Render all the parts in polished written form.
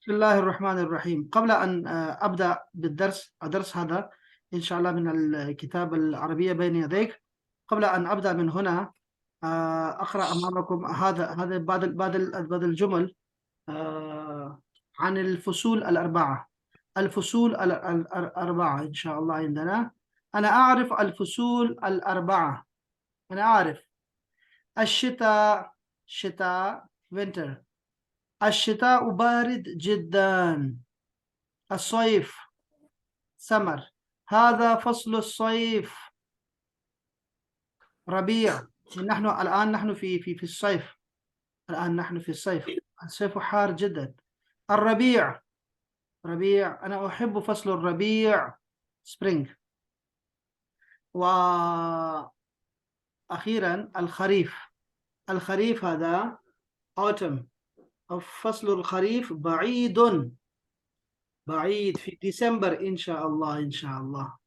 بسم الله الرحمن الرحيم. قبل أن أبدأ الدرس هذا إن شاء الله من الكتاب العربية بين يديك. قبل أن أبدأ من هنا أقرأ أمامكم هذا بعض الجمل عن الفصول الأربعة. الفصول الأربعة إن شاء الله عندنا. أنا أعرف الفصول الأربعة. أنا أعرف الشتاء، شتاء winter. الشتاء بارد جدا. الصيف سمر. هذا فصل الصيف. ربيع. نحن في الصيف. الآن نحن في الصيف. الصيف حار جدا. الربيع. ربيع، أنا أحب فصل الربيع spring. وأخيرا الخريف. الخريف هذا autumn. فصل الخريف بعيد بعيد في ديسمبر إن شاء الله إن شاء الله.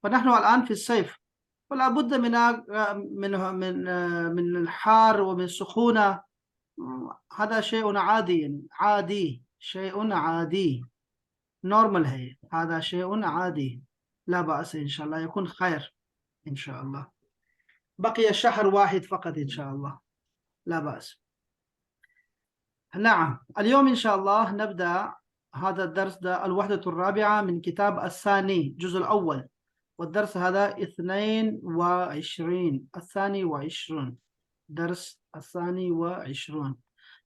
فنحن الآن في الصيف، ولا بد من الحار ومن السخونة. هذا شيء عادي، يعني عادي، شيء عادي، نورمال. هذا شيء عادي، لا بأس إن شاء الله، يكون خير إن شاء الله. بقي شهر واحد فقط إن شاء الله، لا بأس. نعم، اليوم إن شاء الله نبدأ هذا الدرس، ده الوحدة الرابعة من كتاب الثاني الجزء الأول، والدرس هذا 22 الثاني وعشرون، درس الثاني وعشرون.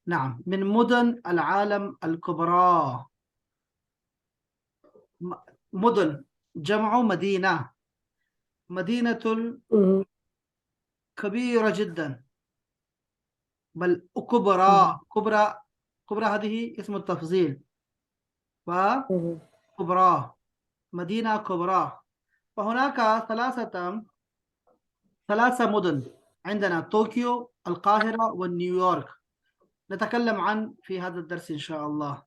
نعم، من مدن العالم الكبرى. مدن جمع مدينة. مدينة مهم. كبيرة جدا، بل كبرى. كبرى، كبرى هذه اسم التفضيل. مهم. وكبرى، مدينة كبرى. وهناك ثلاثة مدن عندنا: طوكيو، القاهرة، ونيويورك. نتكلم عن في هذا الدرس إن شاء الله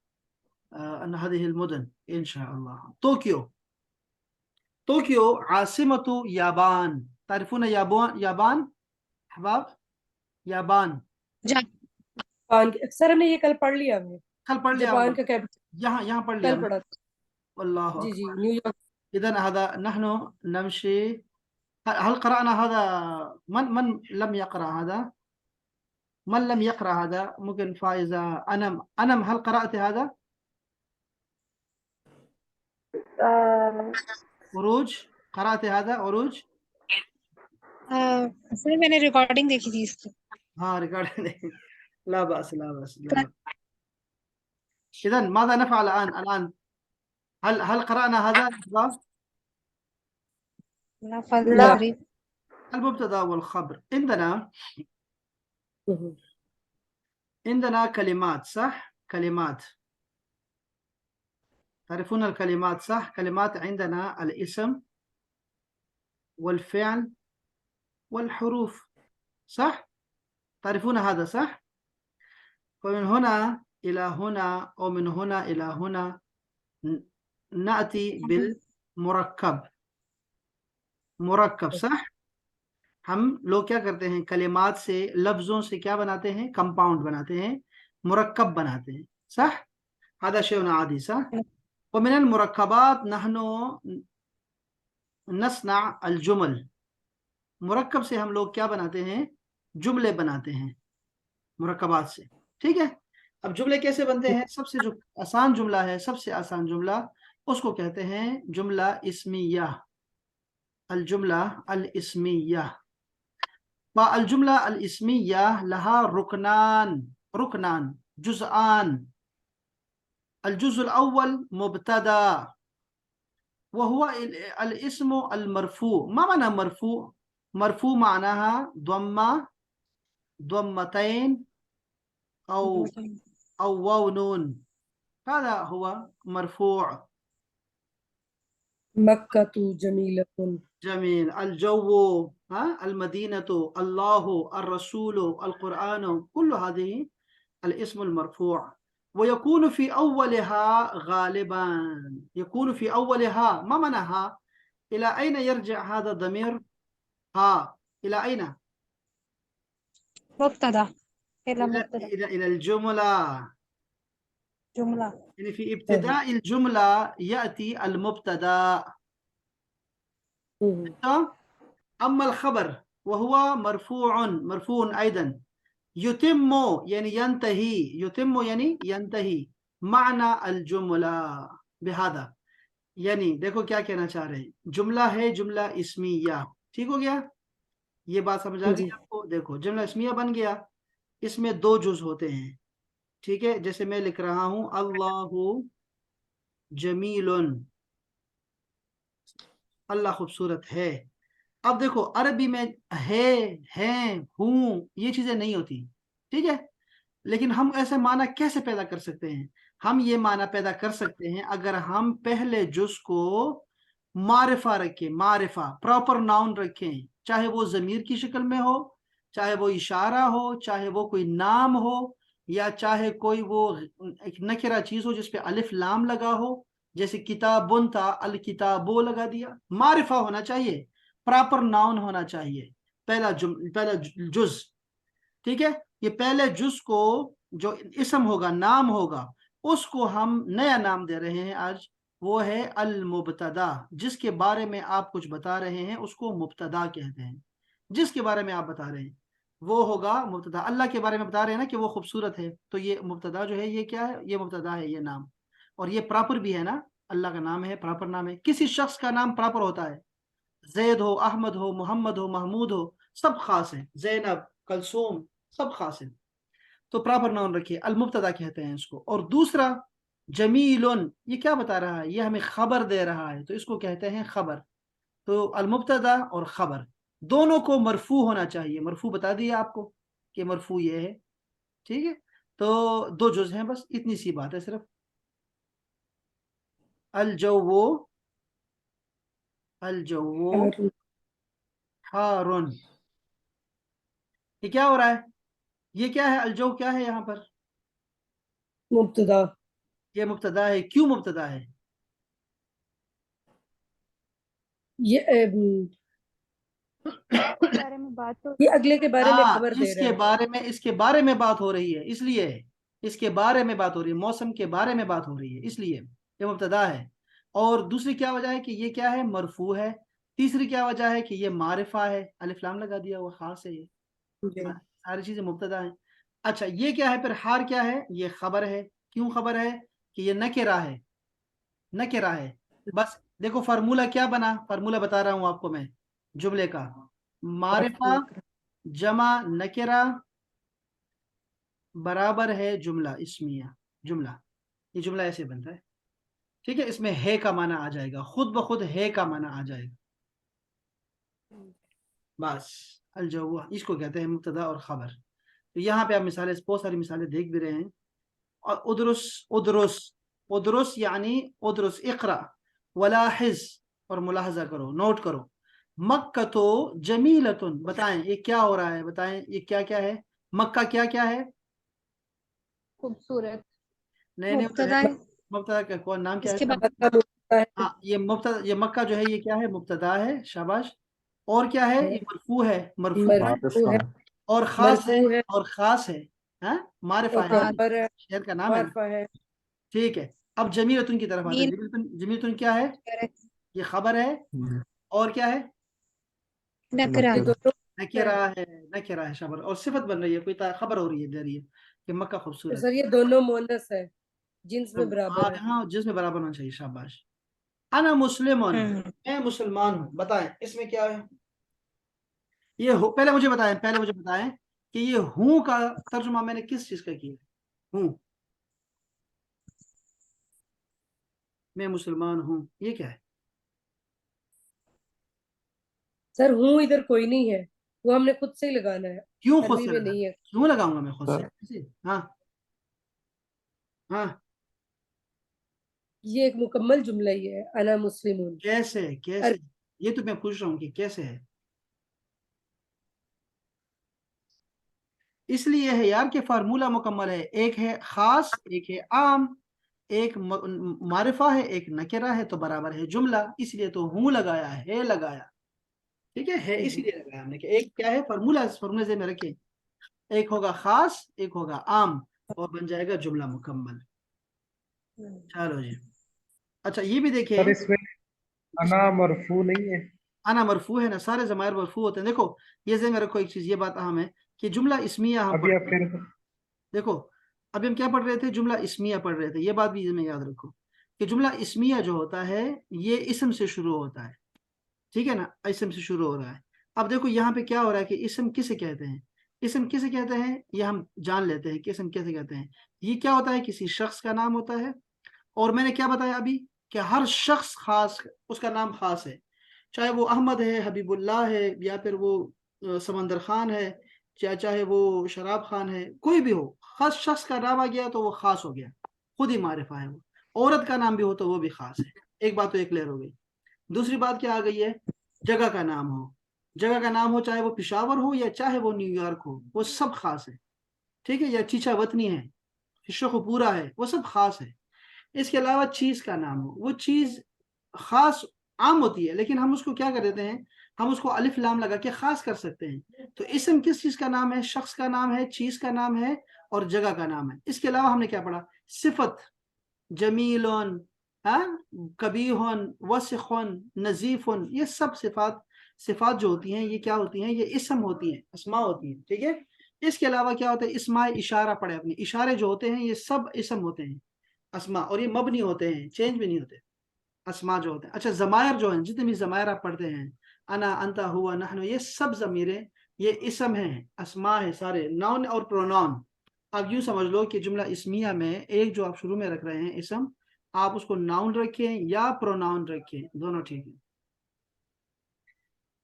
أن هذه المدن إن شاء الله. طوكيو. طوكيو عاصمة يابان. تعرفون يابان أحباب؟ يابان. जापान की अक्सर हमने ये कल पढ़ लिया हमने। कल पढ़ लिया जापान होगा। का कैपिटल यहाँ पढ़ लिया कल ना। पढ़ा था। والله जी أكبر. न्यूयॉर्क। إذا هذا نحن نمشي. هل قرأنا هذا؟ من لم يقرأ هذا؟ من لم يقرأ هذا؟ ممكن فائزة. أنم هل قرأت هذا؟ عروج، قرأت هذا عروج؟ सर मैंने रिकॉर्डिंग देखी थी इसकी। ها ريكورد. لا بأس لا بأس لا بأس. إذا ماذا نفعل الآن؟ هل قرأنا هذا أحباب؟ لا فضل لا. करीब المبتدأ والخبر. مهم. عندنا كلمات، صح؟ كلمات. تعرفون الكلمات صح؟ كلمات عندنا الاسم والفعل والحروف، صح؟ تعرفون هذا صح؟ فمن هنا إلى هنا أو من هنا إلى هنا نأتي بالمركب. مركب صح؟ हम लोग क्या करते हैं, कलिमात से, लफ्जों से क्या बनाते हैं? कंपाउंड बनाते हैं, मुरक्कब बनाते हैं, صح؟ هذا شيء عادي صح؟ ومن المركبات نحن نصنع الجمل. मुरक्कब से हम लोग क्या बनाते हैं? जुमले बनाते हैं, मुरक्कबात से। ठीक है, अब जुमले कैसे बनते हैं? सबसे जो आसान जुमला है, सबसे आसान जुमला, उसको कहते हैं जुमला इस्मिया। الجملة الإسمية. والجملة الإسمية لها ركنان جزءان. الجزء الأول مبتدأ، وهو الاسم المرفوع. ما معنى مرفوع؟ مرفوع معناها ضمة، ضمتين، أو واو نون، هذا هو مرفوع. مكة جميلة. جميل. الجو، المدينة، الله، الرسول، القرآن، كل هذه الاسم المرفوع. ويكون في أولها غالبا، يكون في أولها. ما معناها؟ إلى أين يرجع هذا الضمير؟ إلى أين؟ मुब्तदा إلى مبتدأ إلى الجملة، جملة يعني في ابتداء الجملة يأتي المبتدأ. أما الخبر وهو مرفوع أيضا. يتم يعني ينتهي، يتم يعني ينتهي معنى الجملة بهذا، یعنی دیکھو کیا کہنا چاہ رہے ہیں، جملہ ہے جملہ اسمیہ، ٹھیک ہو گیا، یہ بات سمجھ آ گئی آپ کو؟ دیکھو جملہ اسمیہ بن گیا، اس میں دو جز ہوتے ہیں، ٹھیک ہے، جیسے میں لکھ رہا ہوں اللہ جمیل، اللہ خوبصورت ہے۔ اب دیکھو عربی میں ہے، ہیں، ہوں، یہ چیزیں نہیں ہوتی، ٹھیک ہے، لیکن ہم ایسے معنی کیسے پیدا کر سکتے ہیں؟ ہم یہ معنی پیدا کر سکتے ہیں اگر ہم پہلے جز کو معرفہ رکھیں، معرفہ پراپر ناؤن رکھیں، چاہے وہ ضمیر کی شکل میں ہو، چاہے وہ اشارہ ہو، چاہے وہ کوئی نام ہو، یا چاہے کوئی وہ ایک نکرہ چیز ہو جس پہ الف لام لگا ہو، جیسے کتابن تھا الکتابو لگا دیا، معرفہ ہونا چاہیے، پراپر ناؤن ہونا چاہیے، پہلا جز، ٹھیک ہے، یہ پہلے جز کو جو اسم ہوگا، نام ہوگا، اس کو ہم نیا نام دے رہے ہیں آج، وہ ہے المبتدا، جس کے بارے میں آپ کچھ بتا رہے ہیں اس کو مبتدا کہتے ہیں، جس کے بارے میں آپ بتا رہے ہیں وہ ہوگا مبتدا۔ اللہ کے بارے میں بتا رہے ہیں نا کہ وہ خوبصورت ہے، تو یہ مبتدا جو ہے یہ کیا ہے؟ یہ مبتدا ہے، یہ نام، اور یہ پراپر بھی ہے نا، اللہ کا نام ہے، پراپر نام ہے۔ کسی شخص کا نام پراپر ہوتا ہے، زید ہو، احمد ہو، محمد ہو، محمود ہو، سب خاص ہیں، زینب، کلثوم، سب خاص ہیں، تو پراپر ناؤن رکھیے، المبتدا کہتے ہیں اس کو۔ اور دوسرا جمیل، یہ کیا بتا رہا ہے؟ یہ ہمیں خبر دے رہا ہے، تو اس کو کہتے ہیں خبر۔ تو المبتدا اور خبر دونوں کو مرفوع ہونا چاہیے، مرفوع بتا دیا آپ کو کہ مرفوع یہ ہے، ٹھیک ہے، تو دو جز ہیں، بس اتنی سی بات ہے صرف۔ الجو، الجو حارن، یہ کیا ہو رہا ہے؟ یہ کیا ہے؟ الجو کیا ہے یہاں پر؟ مبتدا، یہ مبتدا ہے، کیوں مبتدا ہے؟ یہ بارے میں بات تو یہ اگلے کے بارے میں خبر دے اس رہا کے ہے۔ بارے میں، اس کے بارے میں بات ہو رہی ہے، اس لیے اس کے بارے میں بات ہو رہی ہے، موسم کے بارے میں بات ہو رہی ہے، اس لیے یہ مبتدا ہے۔ اور دوسری کیا وجہ ہے کہ یہ کیا ہے؟ مرفوع ہے۔ تیسری کیا وجہ ہے کہ یہ معرفہ ہے، الف لام لگا دیا، وہ خاص ہے، یہ جی۔ ساری چیزیں مبتدا ہیں۔ اچھا یہ کیا ہے پھر؟ حال کیا ہے؟ یہ خبر ہے۔ کیوں خبر ہے؟ کہ یہ نکرہ ہے، نکرہ ہے۔ بس دیکھو فارمولہ کیا بنا، فارمولہ بتا رہا ہوں آپ کو میں جملے کا، معرفہ جمع نکرہ برابر ہے جملہ اسمیہ، جملہ، یہ جملہ ایسے بنتا ہے، ٹھیک ہے، اس میں ہے کا معنی آ جائے گا، خود بخود ہے کا معنی آ جائے گا، بس الجو، اس کو کہتے ہیں مبتدا اور خبر۔ تو یہاں پہ آپ مثالیں، بہت ساری مثالیں دیکھ بھی رہے ہیں۔ اور ادرس، ادرس، ادرس یعنی ادرس، اقرا، ولاحظ، اور ملاحظہ کرو، نوٹ کرو۔ مکہ تو جمیلتن، بتائیں یہ کیا ہو رہا ہے؟ بتائیں یہ کیا کیا ہے؟ مکہ کیا کیا ہے؟ خوبصورت نئے نئے مبتدا ہے، مبتدا کا کون نام کیا اس ہے کے اس کا؟ بعد ہاں یہ مبتدا، یہ مکہ جو ہے یہ کیا ہے؟ مبتدا ہے، شاباش۔ اور کیا ہے؟ یہ مرفوع ہے، مرفوع ہے، مرفوع ہے، اور خاص ہے، مرفوع ہے، اور خاص ہے، ہاں معرفہ اور ہے، خبر ہے، شہر کا نام ہے نا، معرفہ ہے۔ ٹھیک ہے۔ اب جمیلتن کی طرف آتے ہیں۔ مین جمیلتن کیا ہے؟ یہ خبر ہے، اور کیا ہے؟ نکرہ یہ دونوں نکرہ ہے، نکرہ ہے، شاباش، اور صفت بن رہی ہے، کوئی خبر ہو رہی ہے، دے رہی ہے کہ مکہ خوبصورت سر، یہ دونوں مؤنث ہے، جنس میں برابر ہے۔ ہاں جس میں برابر ہونا چاہیے، شاباش۔ انا مسلم، میں مسلمان ہوں، بتائیں اس میں کیا ہے؟ یہ پہلے مجھے بتائیں، پہلے مجھے بتائیں کہ یہ ہوں کا ترجمہ میں نے کس چیز کا کیا؟ ہوں، میں مسلمان ہوں، یہ کیا ہے؟ سر ہوں ادھر کوئی نہیں ہے، وہ ہم نے خود سے ہی لگانا ہے، کیوں خود عربی سے میں لگا؟ نہیں ہے۔ کیوں لگاؤں گا میں خود سے؟ ہاں ہاں، یہ ایک مکمل جملہ ہی ہے، انا مسلمون۔ کیسے کیسے؟ یہ تو میں پوچھ رہا ہوں کہ کیسے ہے؟ اس لیے ہے یار کہ فارمولہ مکمل ہے، ایک ہے خاص، ایک ہے عام، ایک معرفہ ہے، ایک نکرہ ہے، تو برابر ہے جملہ، اس لیے تو ہوں لگایا ہے، لگایا، ٹھیک ہے، اسی لیے لگایا ہم نے کہ ایک کیا ہے فارمولہ، اس فارمولے سے میں رکھے۔ ایک ہوگا خاص ایک ہوگا عام اور بن جائے گا جملہ مکمل. چلو جی. اچھا یہ بھی دیکھیں سر اس میں انا مرفوع نہیں ہے؟ انا مرفوع ہے نا, سارے ضمائر مرفوع ہوتے ہیں. دیکھو یہ ذہن میں رکھو ایک چیز, یہ بات اہم ہے کہ جملہ اسمیہ ہم ابھی پڑھ آپ پھر دیکھو ابھی ہم کیا پڑھ رہے تھے, جملہ اسمیہ پڑھ رہے تھے. یہ بات بھی میں یاد رکھو کہ جملہ اسمیہ جو ہوتا ہے یہ اسم سے شروع ہوتا ہے, ٹھیک ہے نا, اسم سے شروع ہو رہا ہے. اب دیکھو یہاں پہ کیا ہو رہا ہے کہ اسم کسے کہتے ہیں, اسم کسے کہتے ہیں یہ ہم جان لیتے ہیں کہ اسم کیسے کہتے ہیں. یہ کیا ہوتا ہے, کسی شخص کا نام ہوتا ہے, اور میں نے کیا بتایا ابھی کہ ہر شخص خاص, اس کا نام خاص ہے, چاہے وہ احمد ہے, حبیب اللہ ہے, یا پھر وہ سمندر خان ہے, چاہے وہ شراب خان ہے, کوئی بھی ہو, خاص شخص کا نام آ گیا تو وہ خاص ہو گیا, خود ہی معرفہ ہے. وہ عورت کا نام بھی ہو تو وہ بھی خاص ہے. ایک بات تو ایک کلیئر ہو گئی. دوسری بات کیا آ گئی ہے, جگہ کا نام ہو, جگہ کا نام ہو چاہے وہ پشاور ہو یا چاہے وہ نیو یارک ہو, وہ سب خاص ہے, ٹھیک ہے, یا چیچا وطنی ہے, شخ پورا ہے, وہ سب خاص ہے. اس کے علاوہ چیز کا نام ہو, وہ چیز خاص عام ہوتی ہے لیکن ہم اس کو کیا کر دیتے ہیں, ہم اس کو الف لام لگا کے خاص کر سکتے ہیں. تو اسم کس چیز کا نام ہے, شخص کا نام ہے, چیز کا نام ہے اور جگہ کا نام ہے. اس کے علاوہ ہم نے کیا پڑھا, صفت, جمیلون, کبیحن, وسخن, نظیفن, یہ سب صفات جو ہوتی ہیں یہ کیا ہوتی ہیں, یہ اسم ہوتی ہیں, اسماء ہوتی ہیں, ٹھیک ہے. اس کے علاوہ کیا ہوتا ہے, اسماء اشارہ پڑھے اپنے, اشارے جو ہوتے ہیں یہ سب اسم ہوتے ہیں, اسماء, اور یہ مبنی ہوتے ہیں, چینج بھی نہیں ہوتے اسماء جو ہوتے ہیں. اچھا ضمائر جو ہیں, جتنے بھی ضمائر آپ پڑھتے ہیں, انا, انت, ہوا, نحن, یہ سب ضمیریں یہ اسم ہیں, اسماء ہیں سارے, ناؤن اور پروناؤن. آپ یوں سمجھ لو کہ جملہ اسمیہ میں ایک جو آپ شروع میں رکھ رہے ہیں اسم, آپ اس کو ناؤن رکھیں یا پروناؤن رکھیں, دونوں ٹھیک ہے.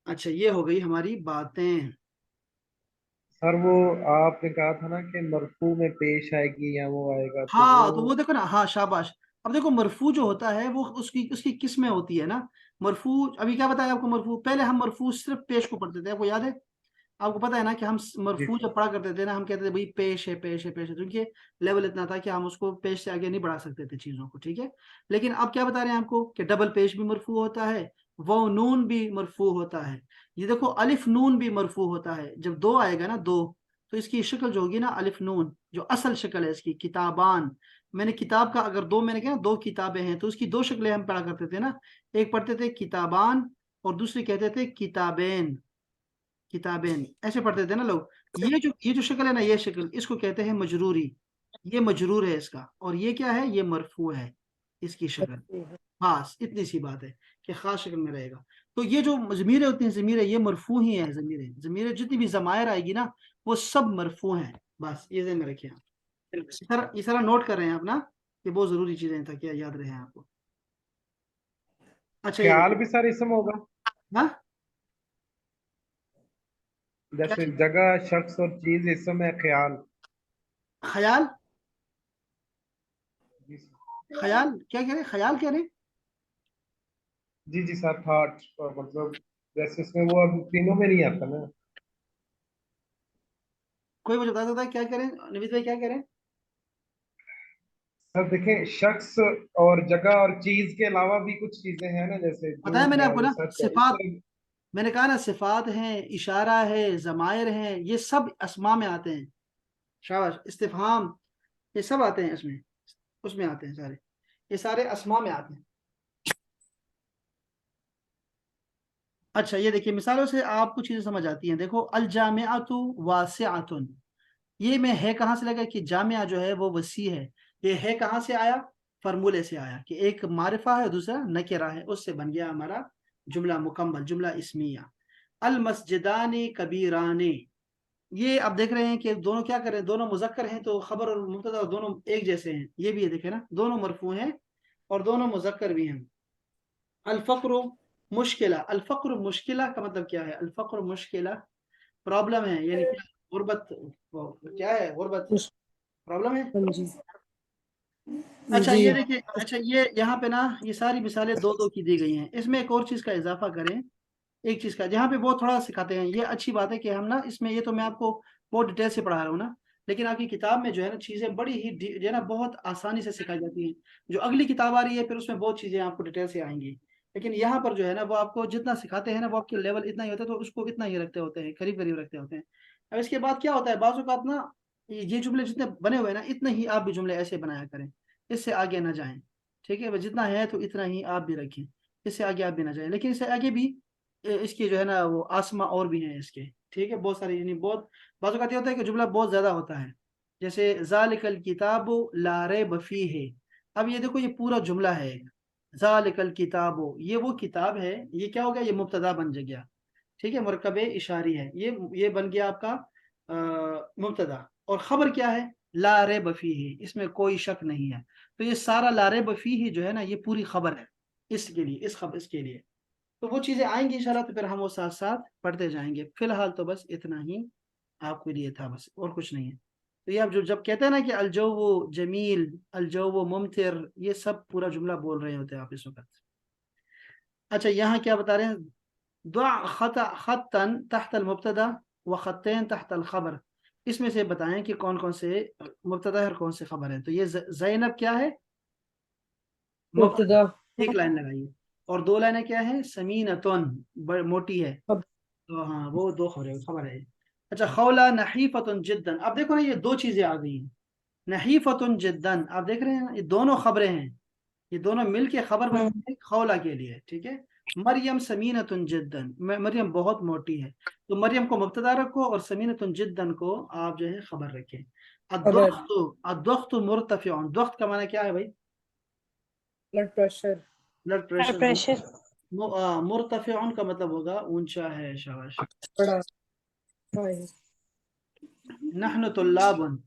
اچھا یہ ہو گئی ہماری باتیں. سر وہ آپ نے کہا تھا نا کہ مرفوع میں پیش آئے گی یا وہ آئے گا, تو ہاں تو وہ وہ دیکھو نا, ہاں شاباش. اب دیکھو مرفوع جو ہوتا ہے وہ اس کی قسمیں ہوتی ہے نا. مرفوع ابھی کیا بتایا آپ کو, مرفوع پہلے ہم مرفوع صرف پیش کو پڑھتے تھے, آپ کو یاد ہے, آپ کو پتا ہے نا کہ ہم جی مرفوع جب پڑھا کرتے تھے نا, ہم کہتے تھے بھائی پیش ہے, پیش ہے, پیش ہے, کیونکہ لیول اتنا تھا کہ ہم اس کو پیش سے آگے نہیں بڑھا سکتے تھے چیزوں کو, ٹھیک ہے. لیکن اب کیا بتا رہے ہیں آپ کو کہ ڈبل پیش بھی مرفوع ہوتا ہے, وہ نون بھی مرفوع ہوتا ہے. یہ دیکھو الف نون بھی مرفوع ہوتا ہے, جب دو آئے گا نا, دو, تو اس کی شکل جو ہوگی نا الف نون, جو اصل شکل ہے اس کی, کتابان, میں نے کتاب کا اگر دو, میں نے کہا دو کتابیں ہیں, تو اس کی دو شکلیں ہم پڑھا کرتے تھے نا, ایک پڑھتے تھے کتابان اور دوسری کہتے تھے کتابین, کتابین ایسے پڑھتے تھے نا لوگ. یہ جو شکل ہے نا, یہ شکل اس کو کہتے ہیں مجروری, یہ مجرور ہے اس کا, اور یہ کیا ہے, یہ مرفوع ہے اس کی شکل. خاص اتنی سی بات ہے کہ خاص شکل میں رہے گا. تو یہ جو ضمیریں ہوتی ہیں, ضمیریں یہ مرفوع ہی ہیں, ضمیریں جتنی بھی ضمائر آئے گی نا وہ سب مرفوع ہیں, بس یہ ذہن میں رکھیں آپ. یہ سارا نوٹ کر رہے ہیں آپ نا, یہ بہت ضروری چیزیں ہیں تاکہ یاد رہے آپ کو. اچھا یہ خیال دیکھیں, بھی سر اسم ہوگا, ہاں کیا جیسے چیز؟ جگہ, شخص اور چیز اسم ہے, خیال. خیال, جی خیال کیا کہہ رہے, خیال کہہ رہے, جی جی سر, تھاٹ, مطلب جیسے اس میں وہ اب تینوں میں نہیں آتا نا. کوئی مجھے بتا سکتا ہے کیا کہہ رہے ہیں, نوید بھائی کیا کہہ رہے ہیں؟ سر دیکھیں, شخص اور جگہ اور چیز کے علاوہ بھی کچھ چیزیں ہیں نا, جیسے بتایا میں جھوٹ نے ہے, آپ کو وہ نا, سچ ہے, اس صفات, طرح. میں نے کہا نا صفات ہیں, اشارہ ہے, ضمائر ہیں, یہ سب اسماء میں آتے ہیں. شاباش, استفہام, یہ سب آتے ہیں اس میں آتے ہیں سارے, یہ سارے اسماء میں آتے ہیں. اچھا یہ دیکھیے مثالوں سے آپ کو چیزیں سمجھ آتی ہیں. دیکھو الجامعۃ واسعۃ, یہ میں ہے کہاں سے لگا کہ جامعہ جو ہے وہ وسیع ہے. یہ ہے کہاں سے آیا, فرمولے سے آیا کہ ایک معرفہ ہے دوسرا نکرہ ہے, اس سے بن گیا ہمارا جملہ مکمل, جملہ اسمیہ. المسجدان کبیران, یہ اب دیکھ رہے ہیں کہ دونوں کیا کر رہے ہیں, دونوں مذکر ہیں تو خبر اور مبتدا دونوں ایک جیسے ہیں. یہ بھی یہ دیکھیں نا, دونوں مرفوع ہیں اور دونوں مذکر بھی ہیں. الفقر مشکلہ, الفقر مشکلہ کا مطلب کیا ہے, الفقر مشکلہ پرابلم ہے, یعنی کیا, غربت, کیا ہے غربت, پرابلم ہے. ہاں جی اچھا جی یہ دیکھیں, اچھا یہ یہاں پہ نا یہ ساری مثالیں دو دو کی دی گئی ہیں. اس میں ایک اور چیز کا اضافہ کریں, ایک چیز کا جہاں پہ بہت تھوڑا سکھاتے ہیں, یہ اچھی بات ہے کہ ہم نا اس میں, یہ تو میں آپ کو بہت ڈیٹیل سے پڑھا رہا ہوں نا, لیکن آپ کی کتاب میں جو ہے نا چیزیں بڑی ہی جو ہے نا بہت آسانی سے سکھائی جاتی ہیں. جو اگلی کتاب آ رہی ہے پھر اس میں بہت چیزیں آپ کو ڈیٹیل سے آئیں گی, لیکن یہاں پر جو ہے نا وہ آپ کو جتنا سکھاتے ہیں نا وہ آپ کے لیول اتنا ہی ہوتا ہے, تو اس کو اتنا ہی رکھتے ہوتے ہیں, قریب قریب رکھتے ہوتے ہیں. अब इसके बाद क्या होता है, बाज़ औक़ात ना ये जुमले जितने बने हुए हैं ना, इतने ही आप भी जुमले ऐसे बनाया करें, इससे आगे ना जाएं, ठीक है। जितना है तो इतना ही आप भी रखें, इससे आगे आप भी ना जाएं। लेकिन इससे आगे भी इसके जो है ना वो आसमा और भी हैं इसके, ठीक है, बहुत सारे, यानी बहुत बाज़ औक़ात ये होता है कि जुमला बहुत ज़्यादा होता है, जैसे ज़ालिकल किताबु ला रैब फीह। अब ये देखो, ये पूरा जुमला है एक, ज़ालिकल किताबु, ये वो किताब है, ये क्या हो गया, ये मुब्तदा बन गया, ठीक है, मुरकब इशारी है, ये बन गया आपका मुब्तदा, और खबर क्या है, ला रैब फीह, इसमें कोई शक नहीं है। तो ये सारा ला रैब फीह जो है ना, ये पूरी खबर है इसके लिए, इसके लिए। तो वो चीज़ें आएंगी इंशाल्लाह, तो फिर हम वो साथ साथ पढ़ते जाएंगे। फिलहाल तो बस इतना ही आपके लिए था, बस और कुछ नहीं है। तो ये आप जो जब कहते हैं ना कि अलजो जमील, अलजो मुमतिर, ये सब पूरा जुमला बोल रहे होते हैं आप इस वक्त। अच्छा, यहाँ क्या बता रहे हैं, दुआ खत्तन तहत मुब्तदा व खत्तैन तहत खबर, इसमें से बताएं कि कौन कौन से मुब्तदा है और कौन से खबर है। तो ये ज़ैनब क्या है, मुब्तदा, मुब्तदा। एक लाइन लगाइए, और दो लाइनें क्या है, समीनतुन, मोटी है, अब तो हाँ वो दो खबर है। अच्छा, खौला नहीफतुन जिद्दन, अब देखो ना ये दो चीजें आ गई हैं, नहीफतुन जिद्दन, आप देख रहे हैं ना, ये दोनों खबरें हैं, ये दोनों मिलके खबर बनती है खौला के लिए, ठीक है। मरियम समीनतुन जिद्दन, मरियम बहुत मोटी है, तो मरियम को मुब्तदा रखो और समीनतुन जिद्दन को आप जो है खबर रखें। खबर, अद्दख्तु मुर्तफिउन, दख्त का माना क्या है भाई, blood pressure. Blood pressure. Pressure. मुर्तफिउन का मतलब होगा ऊंचा है, शाबाश। बड़ा हाय। नहनु तुल्लाबुन,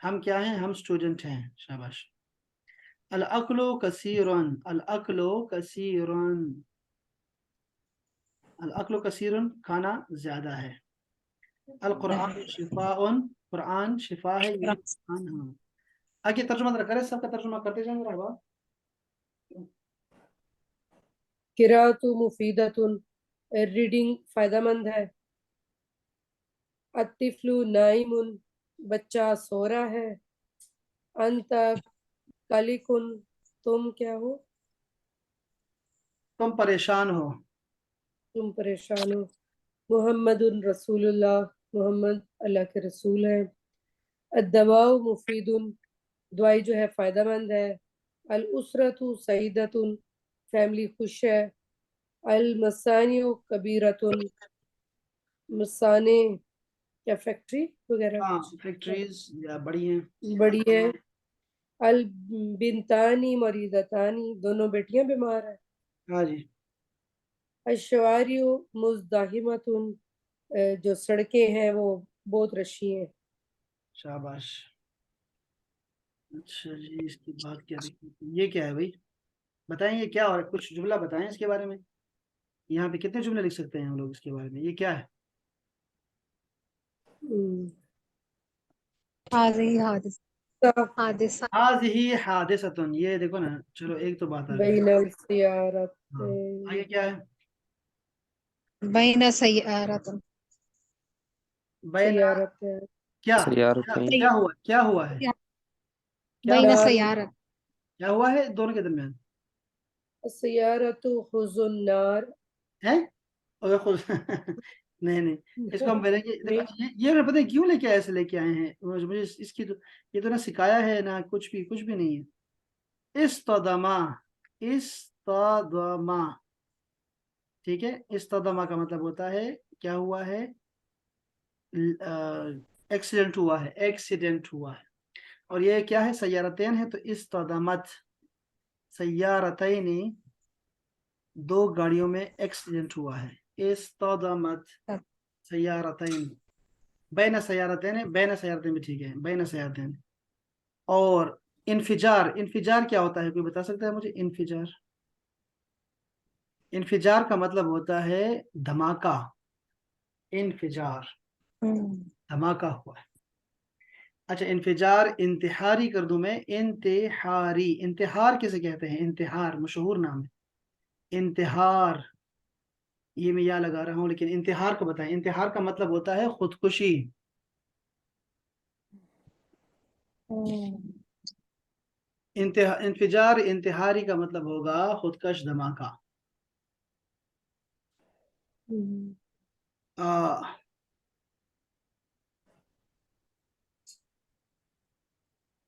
हम क्या हैं, हम स्टूडेंट हैं, शाबाश। अल अक्लु कसीरुन, अल अक्लु कसीरुन, अल अक्लु कसीरुन, खाना ज्यादा है। अल कुरान शिफाउन, कुरान शिफा है, ये कुरान, हाँ। आगे तर्जुमा जरा करें, सबका तर्जुमा करते जाएंगे रहबा। किरातु मुफीदतुन, रीडिंग फायदेमंद है। अतिफ्लु नाइमुन, बच्चा सो रहा है। अंत कलिकुन, तुम क्या हो, तुम परेशान हो। तुम परेशान हो। मुहम्मदुन रसूलुल्लाह, मोहम्मद अल्लाह के रसूल हैं। अद्दवाउ मुफीदुन, दवाई जो है फायदेमंद है। अल उसरतु सईदतुन, फैमिली खुश है। अल मसानियो कबीरतुन, मसाने क्या फैक्ट्री वगैरह हाँ, कुछ फैक्ट्रीज या बड़ी हैं। बड़ी है। अल बिनतानी मरीदतानी, दोनों बेटियां बीमार है। हाँ जी। अशवारियो मुजदाहिमतुन, जो सड़कें हैं वो बहुत रशी हैं। शाबाश। अच्छा जी, इसकी बात क्या देखी, ये क्या है भाई, बताएं ये क्या, और कुछ जुमला बताएं इसके बारे में। यहाँ पे कितने जुमले लिख सकते हैं हम लोग इसके बारे में, ये क्या है। हाज़िही हादिसा। आज ही हादिसतुन, ये देखो ना, चलो एक तो बात आ गई। बैनल सियारत, हाँ, आगे क्या है, बैना सय्यारतुन। बैन, सियारत है। क्या सयारतैन, क्या हुआ है, क्या बैना नार, सय्यारत। क्या हुआ है दोनों के दरमियान सियारतु हुजुन नार। है, और खुद नहीं नहीं, इसको हम बोलेंगे, देखो नहीं, अच्छा, ये पता है क्यों लेके ऐसे लेके आए हैं, मुझे इसकी तो, ये तो ना सिखाया है ना, कुछ भी नहीं है। इस्तदमा, इस्तदमा, ठीक है, इस्तदमा का मतलब होता है क्या हुआ है, एक्सीडेंट हुआ है, एक्सीडेंट हुआ है। और ये क्या है, सय्यारतैन है, तो इस्तदमत सय्यारतैनी, दो गाड़ियों में एक्सीडेंट हुआ है। इस्तदमत सय्यारतैन, बैन सय्यारतैन है, बैन सय्यारतैन भी ठीक है, बैन सय्यारतैन। और इन्फिजार, इन्फिजार क्या होता है, कोई बता सकता है मुझे, इन्फिजार, इन्फिजार का मतलब होता है धमाका, इन्फिजार, धमाका हुआ है। अच्छा, इन्फिजार इंतहारी कर दूं मैं, इंतहारी, इंतहार किसे कहते हैं, इंतहार मशहूर नाम है, इंतहार, ये मैं या लगा रहा हूं, लेकिन इंतहार को बताएं, इंतहार का मतलब होता है खुदकुशी। इंफिजार इंतहारी का मतलब होगा खुदकश धमाका। आ,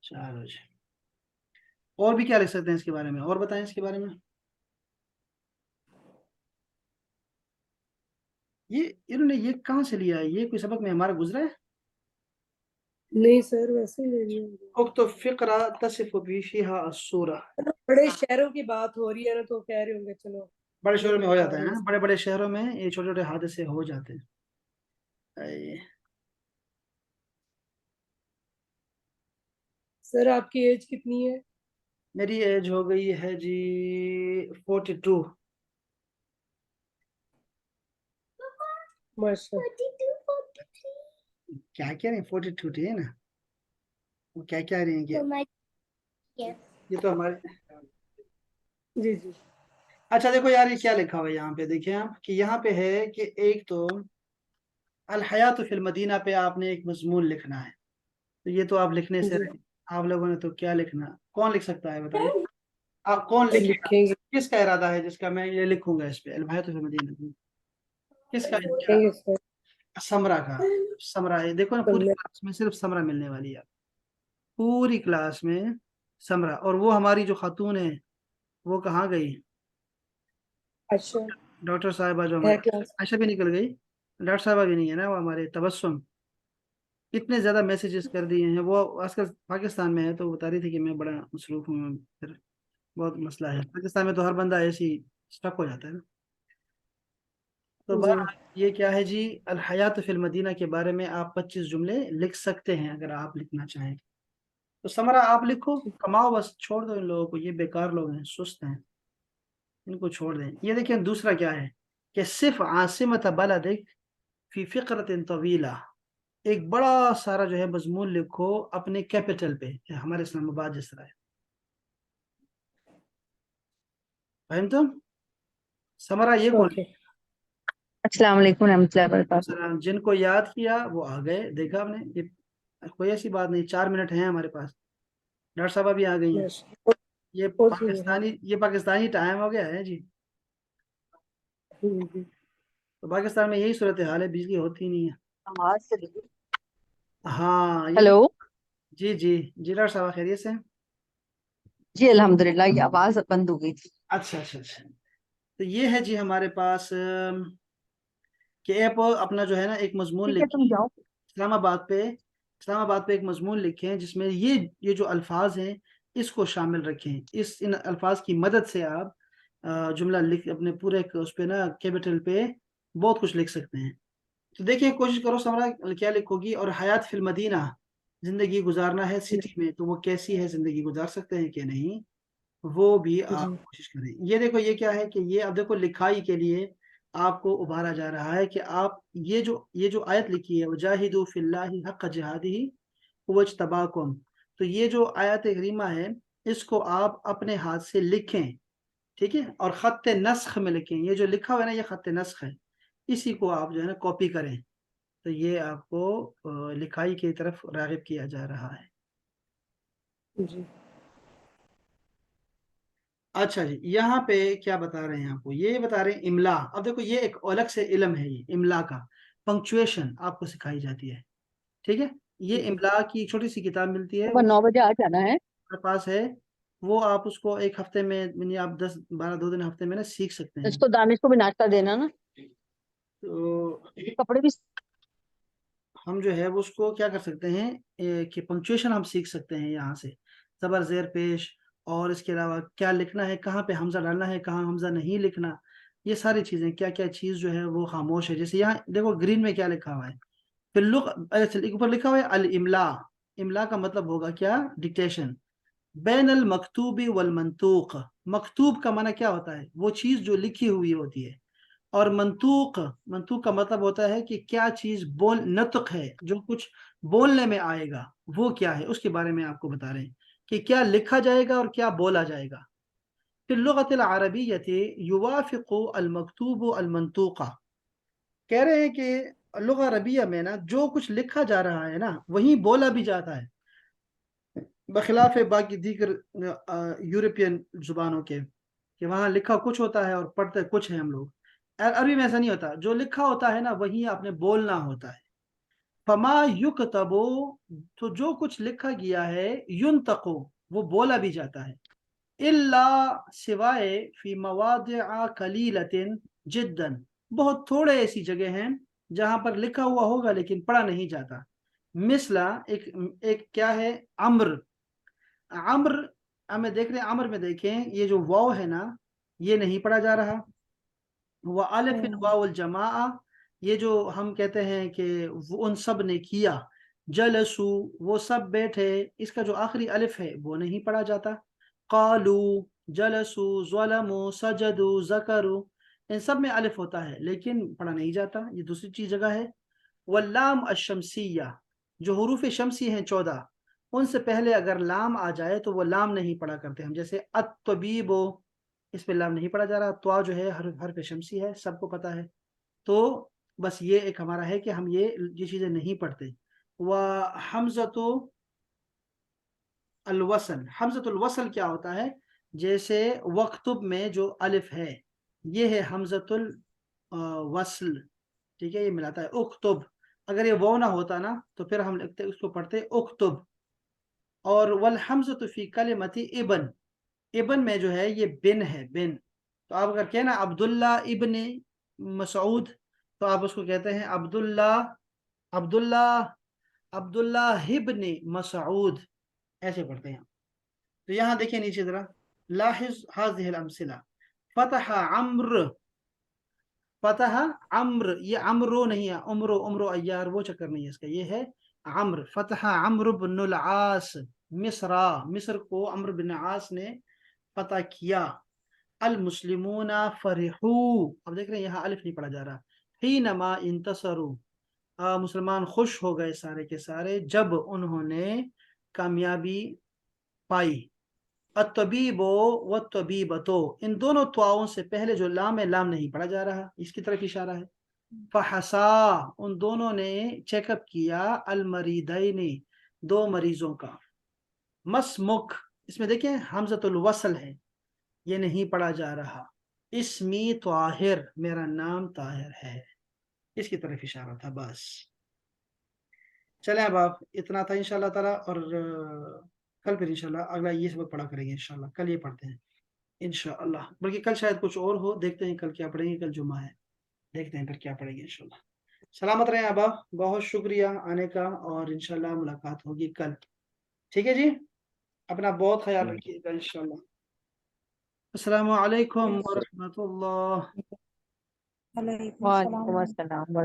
चलो जी, और भी क्या लिख सकते हैं इसके बारे में, और बताएं इसके बारे में। ये इन्होंने ये कहाँ से लिया है, ये कोई सबक में हमारा गुजरा है। नहीं सर, वैसे ही ले लिया। उक्त फिक्रा तसिफ बिहा अस्सूरा। बड़े शहरों की बात हो रही है ना, तो कह रहे होंगे चलो बड़े शहरों में हो बता जाता है रहे ना, हैं। बड़े बड़े शहरों में ये छोटे छोटे हादसे हो जाते हैं। सर आपकी एज कितनी है? मेरी एज हो गई है जी 42। माशाल्लाह। क्या कह रहे हैं, 42 है ना, वो क्या कह रहे हैं कि ये तो हमारे। जी जी। अच्छा देखो यार, ये क्या लिखा हुआ है यहाँ पे, देखिए आप कि यहाँ पे है कि एक तो अल हयात फिल मदीना पे आपने एक मजमून लिखना है, तो ये तो आप लिखने से जी रहे। आप लोगों ने तो क्या लिखना, कौन लिख सकता है बताइए, आप कौन लिखेगा, लिखेंगे किसका इरादा है जिसका मैं ये लिखूंगा इस पे, अल हयात फिल मदीना, किसका इरादा? लिखेंगे सर। समरा का। समरा है, देखो ना पूरी सुनने क्लास में सिर्फ समरा मिलने वाली है, पूरी क्लास में समरा। और वो हमारी जो खातून है वो कहाँ गई, अच्छा डॉक्टर साहिबा जो है हमारी, क्लास। आयशा भी निकल गई, डॉक्टर साहिबा भी नहीं है ना, वो हमारे तबस्सुम। इतने ज्यादा मैसेजेस कर दिए हैं, वो आजकल पाकिस्तान में है तो बता रही थी कि मैं बड़ा मसरूफ हूँ, फिर बहुत मसला है, पाकिस्तान में तो हर बंदा ऐसे ही स्टक हो जाता है ना। तो जी बहरहाल ये क्या है जी, अल हयात फिल मदीना के बारे में आप 25 जुमले लिख सकते हैं अगर आप लिखना चाहें। तो समरा आप लिखो, कमाओ, बस छोड़ दो इन लोगों को, ये बेकार लोग हैं, सुस्त हैं, इनको छोड़ दें। ये देखिए दूसरा क्या है कि सिर्फ आसिमत बलदिक फी फिक्रत तवीला, एक बड़ा सारा जो है मजमून लिखो अपने कैपिटल पे, हमारे इस्लामाबाद जिस तरह है, फहम तुम। समरा ये कौन ओके। अस्सलाम वालेकुम रहमतुल्लाहि व बरकातहू। है? जिनको याद किया वो आ गए, देखा आपने, ये कोई ऐसी बात नहीं, 4 मिनट हैं हमारे पास, डॉक्टर साहब भी आ गई हैं। माशाल्लाह। ओके। ये पाकिस्तानी टाइम हो गया है जी। हम्म। तो पाकिस्तान में यही सूरत हाल है, बिजली होती नहीं है। आवाज चली गई। हाँ ये तो, हेलो। जी जी जी, डॉक्टर साहब खैरियत से हैं? जी अल्हम्दुलिल्लाह, ये आवाज बंद हो गई थी। अच्छा अच्छा अच्छा। तो ये है जी हमारे पास कि आप अपना जो है ना एक मजमून ठीक है, तुम लिखें, जाओ। इस्लामाबाद पे एक मजमून लिखें जिसमें ये जो अल्फाज हैं इसको शामिल रखें, इन अल्फाज की मदद से आप जुमला लिख अपने पूरे उस पे ना कैपिटल पे बहुत कुछ लिख सकते हैं। तो देखिए कोशिश करो समरा क्या लिखोगी, और हयात फिल मदीना, जिंदगी गुजारना है सिटी में, तो वो कैसी है, जिंदगी गुजार सकते हैं कि नहीं, वो भी आप जी कोशिश करें। ये देखो ये क्या है कि ये अब देखो लिखाई के लिए आपको उभारा जा रहा है कि आप ये जो आयत लिखी है, वजाहिदू फिल्लाहि हक़ जिहादिही हुवज्तबाकुम, तो ये जो आयत करीमा है इसको आप अपने हाथ से लिखें, ठीक है, और खत नस्ख में लिखें, ये जो लिखा हुआ है ना ये खत नस्ख है, इसी को आप जो है ना कॉपी करें। तो ये आपको लिखाई की तरफ राग़िब किया जा रहा है। जी। अच्छा जी, यहाँ पे क्या बता रहे हैं आपको, ये बता रहे हैं इमला। अब देखो ये एक अलग से इल्म है, ये इमला का पंक्चुएशन आपको सिखाई जाती है, ठीक है। ये जी इमला की छोटी सी किताब मिलती है, सुबह वो 9 बजे आ जाना है। हमारे पास है, वो आप उसको एक हफ्ते में यानी आप 10-12 2 दिन हफ्ते में ना सीख सकते हैं। इसको दानिश को भी नाश्ता देना ना। तो ये कपड़े भी। हम जो है वो उसको क्या कर सकते हैं, कि पंक्चुएशन हम सीख सकते हैं यहाँ से, जबर जेर पेश, और इसके अलावा क्या लिखना है, कहाँ पे हमजा डालना है, कहाँ हमजा नहीं लिखना, ये सारी चीजें, क्या क्या चीज जो है वो खामोश है। जैसे यहाँ देखो ग्रीन में क्या लिखा हुआ है, फिर लुग ऊपर लिखा हुआ है अल इमला। इमला का मतलब होगा क्या, डिक्टेशन। बैन अल मकतूबी वल मंतूक, मकतूब का माना क्या होता है, वो चीज जो लिखी हुई होती है, और मंतूक, मंतूक का मतलब होता है कि क्या चीज बोल, नतक है, जो कुछ बोलने में आएगा वो क्या है, उसके बारे में आपको बता रहे हैं कि क्या लिखा जाएगा और क्या बोला जाएगा। फिर लुगत अल अरबिय्यति युवाफिकु अल मकतूब अल मंतूका, कह रहे हैं कि लुगा अरबिया में ना जो कुछ लिखा जा रहा है ना वही बोला भी जाता है, बखिलाफ बाकी दीगर यूरोपियन जुबानों के, कि वहाँ लिखा कुछ होता है और पढ़ते कुछ है हम लोग। अरबी में ऐसा नहीं होता, जो लिखा होता है ना वही आपने बोलना होता है। फमा युक्तबो, तो जो कुछ लिखा गया है, युन्तको, वो बोला भी जाता है, इल्ला, सिवाय फी मवादिअ कलीलतिन जिद्दन, बहुत थोड़े ऐसी जगह हैं जहां पर लिखा हुआ होगा लेकिन पढ़ा नहीं जाता। मिसला, एक क्या है, अम्र, अम्र, हमें देख रहे हैं अम्र में देखें ये जो वाव है ना, ये नहीं पढ़ा जा रहा। व अलिफिन वाउल जमाआ, ये जो हम कहते हैं कि उन सब ने किया, जलसू, वो सब बैठे, इसका जो आखिरी अलिफ है वो नहीं पढ़ा जाता। कालू, जलसू, ज़लमू, सजदू, ज़करू, इन सब में अलिफ होता है लेकिन पढ़ा नहीं जाता, ये दूसरी चीज जगह है। वल्लाम अशमसिया, जो हुरूफ शमसी हैं 14, उनसे पहले अगर लाम आ जाए तो वो लाम नहीं पढ़ा करते हम, जैसे अत्तबीबो, इस पे लाम नहीं पढ़ा जा रहा, त्वा जो है हर्फ शमसी है, सबको पता है। तो बस ये एक हमारा है कि हम ये चीजें नहीं पढ़ते। व हमजतो अलवसल, हमजतुल वसल क्या होता है, जैसे वक्तुब में जो अलिफ है ये है हमजतुल वसल, ठीक है, ये मिलाता है उक्तुब, अगर ये वो ना होता ना तो फिर हम लिखते उसको पढ़ते उक्तुब। और वल हमजतु फी कलिमति इबन, इबन में जो है ये बिन है, बिन, तो आप अगर कहना अब्दुल्ला इब्ने मसऊद, तो आप उसको कहते हैं अब्दुल्ला, अब्दुल्ला, अब्दुल्ला इब्ने मसऊद, ऐसे पढ़ते हैं। तो यहाँ देखिए नीचे जरा, लाहिज हाज़िहिल अमसिला, फतह अम्र, फतह अम्र, ये अम्रो नहीं है, उम्रो, उम्रो अय्यार, वो चक्कर नहीं है इसका, ये है अम्र। फतह अम्र बिन आस मिस्रा, मिस्र को अम्र बिन आस ने फतह किया। अल मुस्लिमूना फरिहू, अब देख रहे हैं यहाँ अलिफ नहीं पढ़ा जा रहा। हीनमा इंतसरू, मुसलमान खुश हो गए सारे के सारे जब उन्होंने कामयाबी पाई। अतबीबो व तबीबतो, इन दोनों त्वाओं से पहले जो लाम है, लाम नहीं पढ़ा जा रहा, इसकी तरफ इशारा है। फहसा, उन दोनों ने चेकअप किया, अलमरीदैनी, दो मरीजों का। मसमुख, इसमें देखिए हमजतुल वसल है, ये नहीं पढ़ा जा रहा। इसमी ताहिर, मेरा नाम ताहिर है, इसकी तरफ इशारा था बस। चले अब आप, इतना था इंशाल्लाह ताला, और कल फिर इंशाल्लाह अगला ये सबक पढ़ा करेंगे इंशाल्लाह, कल ये पढ़ते हैं इंशाल्लाह, बल्कि कल शायद कुछ और हो, देखते हैं कल क्या पढ़ेंगे, कल जुम्मा है, देखते हैं फिर क्या पढ़ेंगे इंशाल्लाह। सलामत रहें अबा, बहुत शुक्रिया आने का, और इंशाल्लाह मुलाकात होगी कल, ठीक है जी, अपना बहुत ख्याल रखिएगा इंशाल्लाह। अस्सलामु अलैकुम व रहमतुल्लाह। वालेकुम वालेकुम सलाम। अस्सलाम।